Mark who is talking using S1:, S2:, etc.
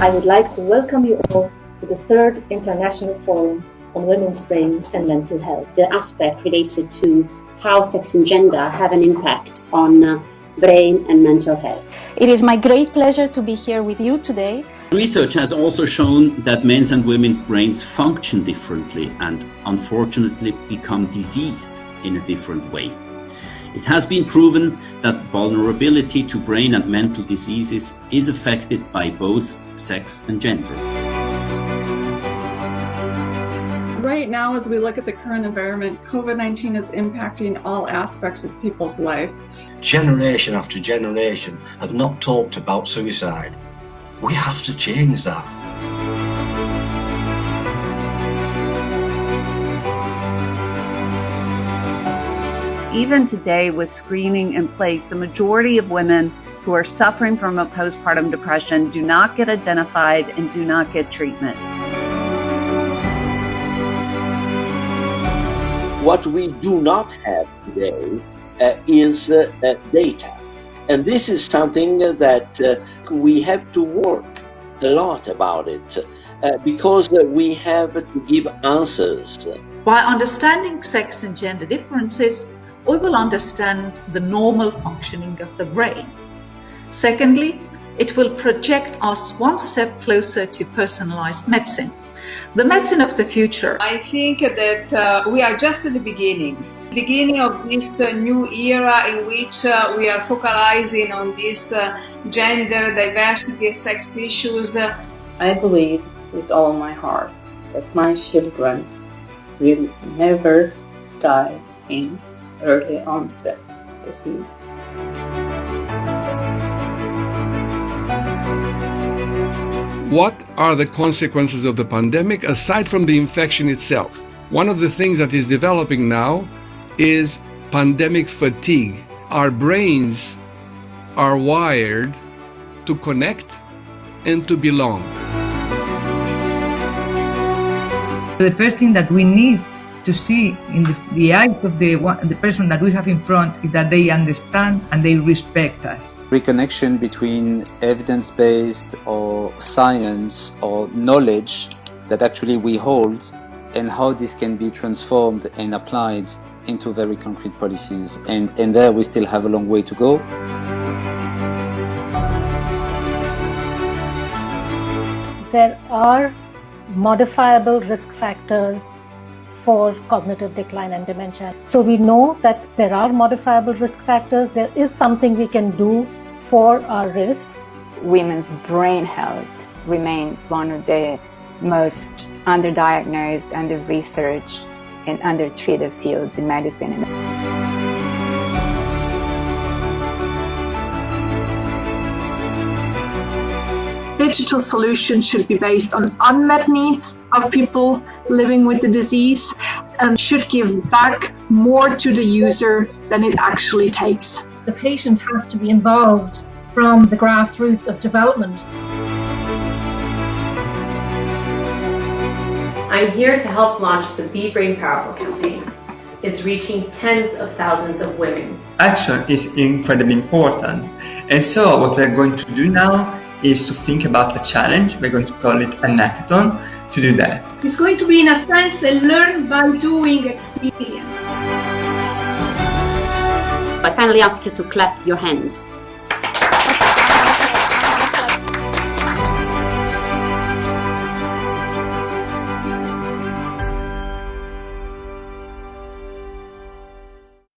S1: I would like to welcome you all to the third International Forum on Women's Brains and Mental Health.
S2: The aspect related to how sex and gender have an impact on brain and mental health.
S3: It is my great pleasure to be here with you today.
S4: Research has also shown that men's and women's brains function differently and unfortunately become diseased in a different way. It has been proven that vulnerability to brain and mental diseases is affected by both sex and gender.
S5: Right now, as we look at the current environment, COVID-19 is impacting all aspects of people's life.
S6: Generation after generation have not talked about suicide. We have to change that.
S7: Even today, with screening in place, the majority of women who are suffering from a postpartum depression do not get identified and do not get treatment.
S8: What we do not have today is data. And this is something that we have to work a lot about it because we have to give answers.
S9: By understanding sex and gender differences, we will understand the normal functioning of the brain. Secondly, it will project us one step closer to personalized medicine, the medicine of the future.
S10: I think that we are just at the beginning of this new era in which we are focalizing on this gender, diversity, sex issues.
S11: I believe with all my heart that my children will never die in early onset disease.
S12: What are the consequences of the pandemic aside from the infection itself? One of the things that is developing now is pandemic fatigue. Our brains are wired to connect and to belong.
S13: The first thing that we need to see in the eyes of the person that we have in front is that they understand and they respect us.
S14: Reconnection between evidence-based or science or knowledge that actually we hold and how this can be transformed and applied into very concrete policies. And there we still have a long way to go.
S15: There are modifiable risk factors for cognitive decline and dementia. So we know that there are modifiable risk factors. There is something we can do for our risks.
S16: Women's brain health remains one of the most underdiagnosed, under-researched, and undertreated fields in medicine.
S17: Digital solutions should be based on unmet needs of people living with the disease and should give back more to the user than it actually takes.
S1: The patient has to be involved from the grassroots of development.
S18: I'm here to help launch the Be Brain Powerful campaign. It's reaching tens of thousands of women.
S19: Action is incredibly important. And so what we're going to do now is to think about a challenge. We're going to call it a hackathon to do that.
S20: It's going to be, in a sense, a learn by doing experience.
S2: I kindly ask you to clap your hands.